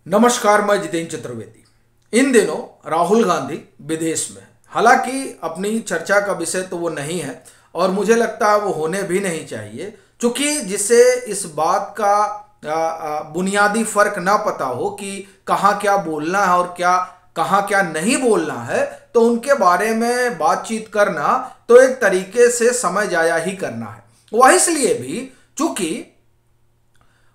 नमस्कार, मैं जितेंद्र चतुर्वेदी। इन दिनों राहुल गांधी विदेश में, हालांकि अपनी चर्चा का विषय तो वो नहीं है और मुझे लगता है वो होने भी नहीं चाहिए, क्योंकि जिसे इस बात का बुनियादी फर्क ना पता हो कि कहाँ क्या बोलना है और क्या कहाँ क्या नहीं बोलना है, तो उनके बारे में बातचीत करना तो एक तरीके से समय जाया ही करना है। वह इसलिए भी चूंकि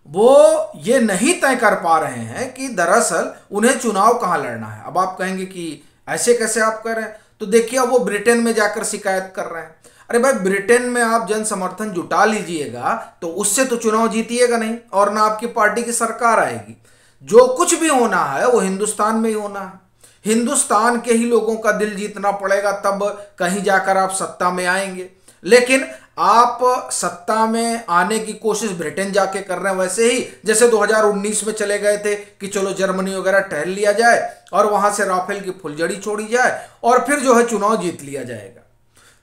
वो ये नहीं तय कर पा रहे हैं कि दरअसल उन्हें चुनाव कहाँ लड़ना है। अब आप कहेंगे कि ऐसे कैसे आप कर रहे हैं, तो देखिए अब वो ब्रिटेन में जाकर शिकायत कर रहे हैं। अरे भाई, ब्रिटेन में आप जन समर्थन जुटा लीजिएगा तो उससे तो चुनाव जीतिएगा नहीं और ना आपकी पार्टी की सरकार आएगी। जो कुछ भी होना है वो हिंदुस्तान में ही होना है। हिंदुस्तान के ही लोगों का दिल जीतना पड़ेगा, तब कहीं जाकर आप सत्ता में आएंगे। लेकिन आप सत्ता में आने की कोशिश ब्रिटेन जाके कर रहे हैं, वैसे ही जैसे 2019 में चले गए थे कि चलो जर्मनी वगैरह टहल लिया जाए और वहां से राफेल की फुलझड़ी छोड़ी जाए और फिर जो है चुनाव जीत लिया जाएगा।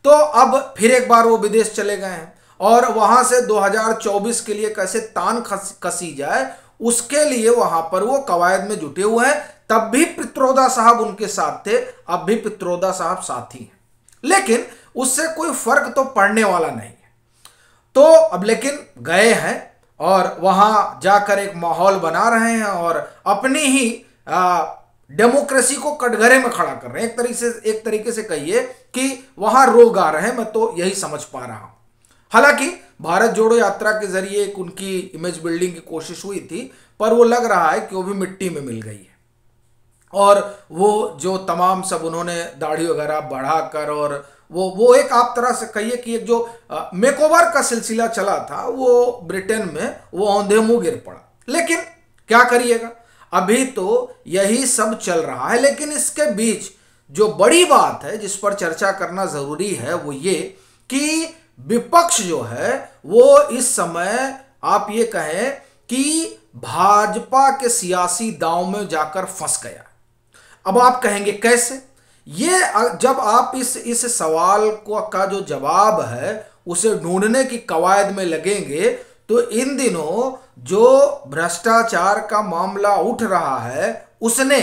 तो अब फिर एक बार वो विदेश चले गए हैं और वहां से 2024 के लिए कैसे तान कसी जाए उसके लिए वहां पर वो कवायद में जुटे हुए हैं। तब भी पित्रोदा साहब उनके साथ थे, अब भी पित्रोदा साहब साथी हैं, लेकिन उससे कोई फर्क तो पड़ने वाला नहीं है। तो अब लेकिन गए हैं और वहां जाकर एक माहौल बना रहे हैं और अपनी ही डेमोक्रेसी को कटघरे में खड़ा कर रहे हैं। एक तरीके से कहिए कि वहां रोग आ रहे हैं, मैं तो यही समझ पा रहा हूं। हालांकि भारत जोड़ो यात्रा के जरिए एक उनकी इमेज बिल्डिंग की कोशिश हुई थी, पर वो लग रहा है कि वो भी मिट्टी में मिल गई है। और वो जो तमाम सब उन्होंने दाढ़ी वगैरह बढ़ाकर और वो एक आप तरह से कहिए कि एक जो मेकओवर का सिलसिला चला था वो ब्रिटेन में वो औंधे मुंह गिर पड़ा। लेकिन क्या करिएगा, अभी तो यही सब चल रहा है। लेकिन इसके बीच जो बड़ी बात है जिस पर चर्चा करना जरूरी है वो ये कि विपक्ष जो है वो इस समय आप ये कहें कि भाजपा के सियासी दांव में जाकर फंस गया। अब आप कहेंगे कैसे? ये जब आप इस सवाल का जो जवाब है उसे ढूंढने की कवायद में लगेंगे तो इन दिनों जो भ्रष्टाचार का मामला उठ रहा है उसने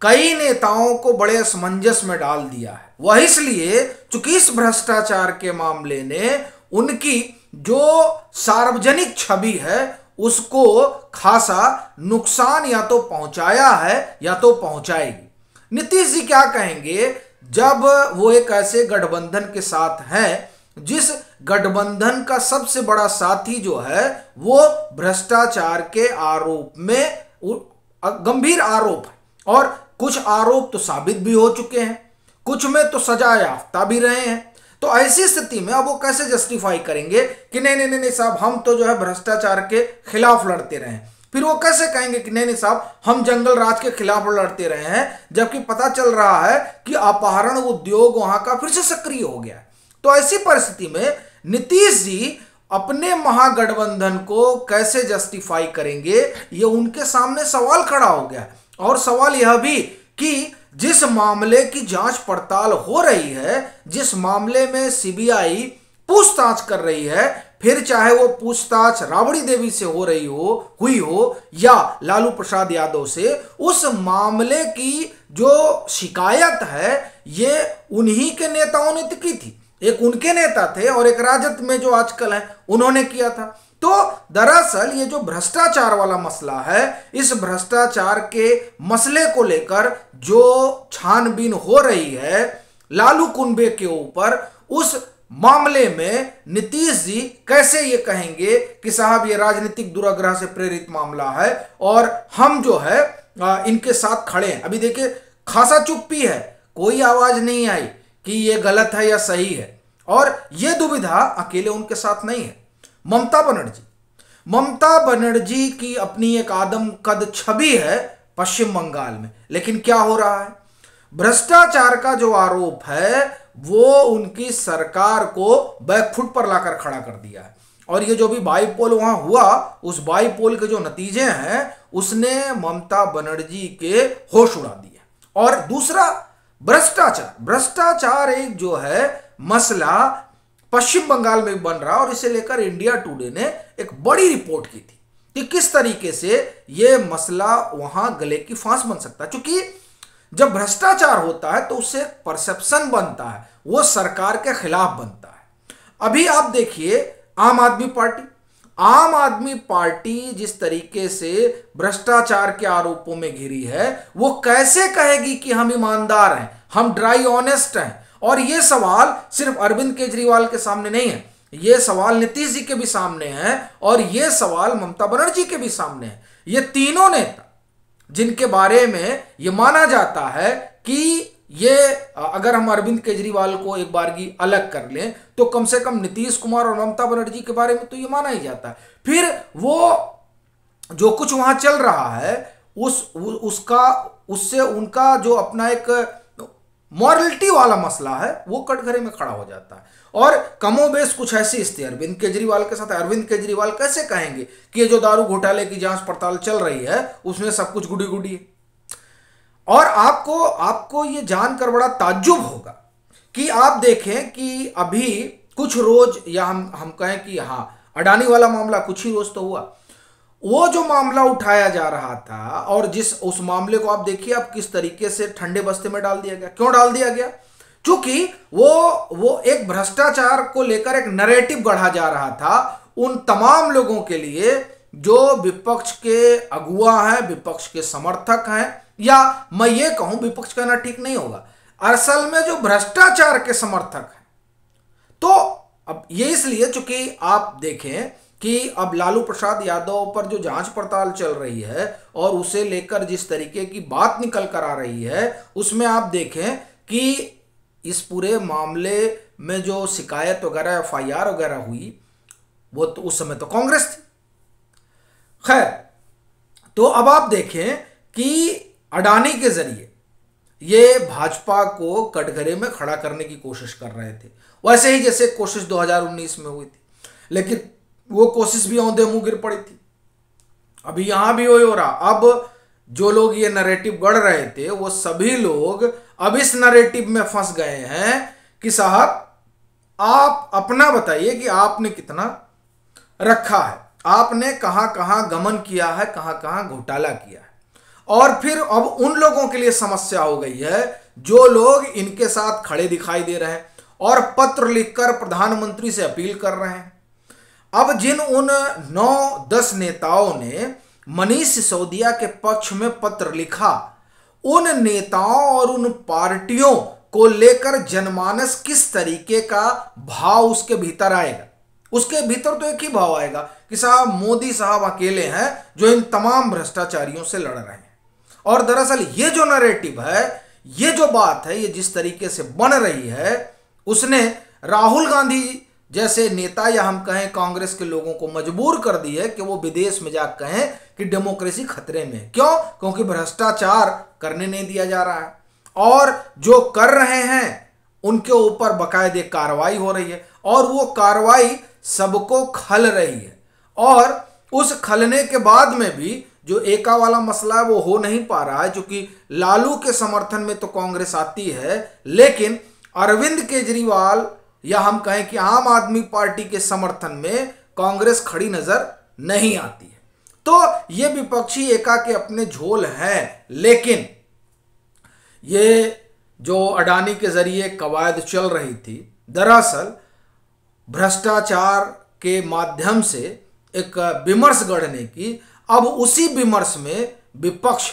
कई नेताओं को बड़े असमंजस में डाल दिया है। वह इसलिए चूंकि इस भ्रष्टाचार के मामले ने उनकी जो सार्वजनिक छवि है उसको खासा नुकसान या तो पहुंचाया है या तो पहुंचाएगी। नीतीश जी क्या कहेंगे जब वो एक ऐसे गठबंधन के साथ हैं जिस गठबंधन का सबसे बड़ा साथी जो है वो भ्रष्टाचार के आरोप में गंभीर आरोप है और कुछ आरोप तो साबित भी हो चुके हैं, कुछ में तो सजा याफ्ता भी रहे हैं। तो ऐसी स्थिति में अब वो कैसे जस्टिफाई करेंगे कि नहीं नहीं नहीं साहब, हम तो जो है भ्रष्टाचार के खिलाफ लड़ते रहे। फिर वो कैसे कहेंगे कि नहीं नहीं साहब, हम जंगल राज के खिलाफ लड़ते रहे हैं, जबकि पता चल रहा है कि अपहरण उद्योग वहां का फिर से सक्रिय हो गया है। तो ऐसी परिस्थिति में नीतीश जी अपने महागठबंधन को कैसे जस्टिफाई करेंगे, ये उनके सामने सवाल खड़ा हो गया। और सवाल यह भी कि जिस मामले की जांच पड़ताल हो रही है, जिस मामले में सीबीआई पूछताछ कर रही है, फिर चाहे वो पूछताछ राबड़ी देवी से हुई हो या लालू प्रसाद यादव से, उस मामले की जो शिकायत है ये उन्हीं के नेताओं ने की थी। एक उनके नेता थे और एक राजद में जो आजकल है उन्होंने किया था। तो दरअसल ये जो भ्रष्टाचार वाला मसला है, इस भ्रष्टाचार के मसले को लेकर जो छानबीन हो रही है लालू कुनबे के ऊपर, उस मामले में नीतीश जी कैसे ये कहेंगे कि साहब ये राजनीतिक दुराग्रह से प्रेरित मामला है और हम जो है इनके साथ खड़े हैं। अभी देखिए खासा चुप्पी है, कोई आवाज नहीं आई कि ये गलत है या सही है। और ये दुविधा अकेले उनके साथ नहीं है। ममता बनर्जी की अपनी एक आदमकद छवि है पश्चिम बंगाल में, लेकिन क्या हो रहा है? भ्रष्टाचार का जो आरोप है वो उनकी सरकार को बैकफुट पर लाकर खड़ा कर दिया है। और ये जो भी बाईपोल वहां हुआ, उस बाईपोल के जो नतीजे हैं उसने ममता बनर्जी के होश उड़ा दिए। और दूसरा भ्रष्टाचार एक जो है मसला पश्चिम बंगाल में बन रहा और इसे लेकर इंडिया टुडे ने एक बड़ी रिपोर्ट की थी कि किस तरीके से ये मसला वहां गले की फांस बन सकता है। क्योंकि जब भ्रष्टाचार होता है तो उससे परसेप्शन बनता है, वो सरकार के खिलाफ बनता है। अभी आप देखिए आम आदमी पार्टी जिस तरीके से भ्रष्टाचार के आरोपों में घिरी है, वो कैसे कहेगी कि हम ईमानदार हैं, हम ड्राई ऑनेस्ट हैं। और ये सवाल सिर्फ अरविंद केजरीवाल के सामने नहीं है, ये सवाल नीतीश जी के भी सामने है और ये सवाल ममता बनर्जी के भी सामने है। ये तीनों नेता जिनके बारे में ये माना जाता है कि ये, अगर हम अरविंद केजरीवाल को एक बार की अलग कर लें तो कम से कम नीतीश कुमार और ममता बनर्जी के बारे में तो ये माना ही जाता है। फिर वो जो कुछ वहां चल रहा है उससे उनका जो अपना एक मॉरलिटी वाला मसला है वो कटघरे में खड़ा हो जाता है। और कमोबेश कुछ ऐसी स्थिति अरविंद केजरीवाल के साथ। अरविंद केजरीवाल कैसे कहेंगे कि ये जो दारू घोटाले की जांच पड़ताल चल रही है उसमें सब कुछ गुडी गुडी है। और आपको ये जानकर बड़ा ताज्जुब होगा कि आप देखें कि अभी कुछ रोज, या हम कहें कि हाँ अडानी वाला मामला कुछ ही रोज तो हुआ, वो जो मामला उठाया जा रहा था और उस मामले को आप देखिए आप किस तरीके से ठंडे बस्ते में डाल दिया गया। क्यों डाल दिया गया? क्योंकि वो एक भ्रष्टाचार को लेकर एक नैरेटिव गढ़ा जा रहा था उन तमाम लोगों के लिए जो विपक्ष के अगुआ हैं, विपक्ष के समर्थक हैं, या मैं ये कहूं विपक्ष कहना ठीक नहीं होगा, असल में जो भ्रष्टाचार के समर्थक हैं। तो अब ये इसलिए चूंकि आप देखें कि अब लालू प्रसाद यादव पर जो जांच पड़ताल चल रही है और उसे लेकर जिस तरीके की बात निकल कर आ रही है, उसमें आप देखें कि इस पूरे मामले में जो शिकायत वगैरह FIR वगैरह हुई वो तो उस समय तो कांग्रेस थी। खैर, तो अब आप देखें कि अडानी के जरिए ये भाजपा को कटघरे में खड़ा करने की कोशिश कर रहे थे, वैसे ही जैसे कोशिश 2019 में हुई थी, लेकिन वो कोशिश भी औंधे मुंह गिर पड़ी थी। अभी यहां भी हो रहा। अब जो लोग ये नैरेटिव गढ़ रहे थे वो सभी लोग अब इस नैरेटिव में फंस गए हैं कि साहब आप अपना बताइए कि आपने कितना रखा है, आपने कहां कहां गमन किया है, कहां कहां घोटाला किया है। और फिर अब उन लोगों के लिए समस्या हो गई है जो लोग इनके साथ खड़े दिखाई दे रहे हैं और पत्र लिखकर प्रधानमंत्री से अपील कर रहे हैं। अब जिन उन 9-10 नेताओं ने मनीष सिसोदिया के पक्ष में पत्र लिखा, उन नेताओं और उन पार्टियों को लेकर जनमानस किस तरीके का भाव उसके भीतर आएगा? उसके भीतर तो एक ही भाव आएगा कि साहब मोदी साहब अकेले हैं जो इन तमाम भ्रष्टाचारियों से लड़ रहे हैं। और दरअसल ये जो नैरेटिव है, ये जो बात है, ये जिस तरीके से बन रही है, उसने राहुल गांधी जैसे नेता या हम कहें कांग्रेस के लोगों को मजबूर कर दी है कि वो विदेश में जा कहें कि डेमोक्रेसी खतरे में। क्यों? क्योंकि भ्रष्टाचार करने नहीं दिया जा रहा है और जो कर रहे हैं उनके ऊपर बाकायदे कार्रवाई हो रही है और वो कार्रवाई सबको खल रही है। और उस खलने के बाद में भी जो एका वाला मसला है वो हो नहीं पा रहा है, क्योंकि लालू के समर्थन में तो कांग्रेस आती है, लेकिन अरविंद केजरीवाल या हम कहें कि आम आदमी पार्टी के समर्थन में कांग्रेस खड़ी नजर नहीं आती है। तो ये विपक्षी एका के अपने झोल हैं, लेकिन ये जो अडानी के जरिए कवायद चल रही थी, दरअसल भ्रष्टाचार के माध्यम से एक विमर्श गढ़ने की, अब उसी विमर्श में विपक्ष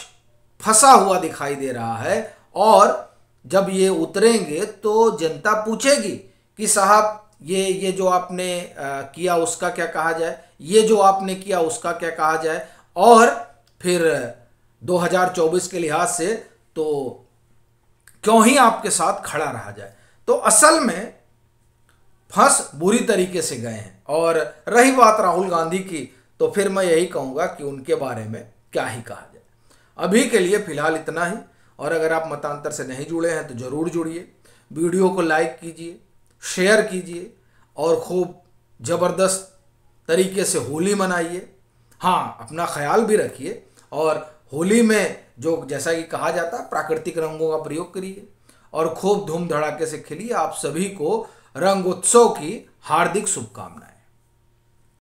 फंसा हुआ दिखाई दे रहा है। और जब ये उतरेंगे तो जनता पूछेगी कि साहब ये जो आपने किया उसका क्या कहा जाए, ये जो आपने किया उसका क्या कहा जाए। और फिर 2024 के लिहाज से तो क्यों ही आपके साथ खड़ा रहा जाए। तो असल में फंस बुरी तरीके से गए हैं। और रही बात राहुल गांधी की, तो फिर मैं यही कहूँगा कि उनके बारे में क्या ही कहा जाए। अभी के लिए फिलहाल इतना ही। और अगर आप मतांतर से नहीं जुड़े हैं तो ज़रूर जुड़िए, वीडियो को लाइक कीजिए, शेयर कीजिए और खूब ज़बरदस्त तरीके से होली मनाइए। हाँ, अपना ख्याल भी रखिए और होली में जो जैसा कि कहा जाता है प्राकृतिक रंगों का प्रयोग करिए और खूब धूम धड़ाके से खेलिए। आप सभी को रंग उत्सव की हार्दिक शुभकामनाएं।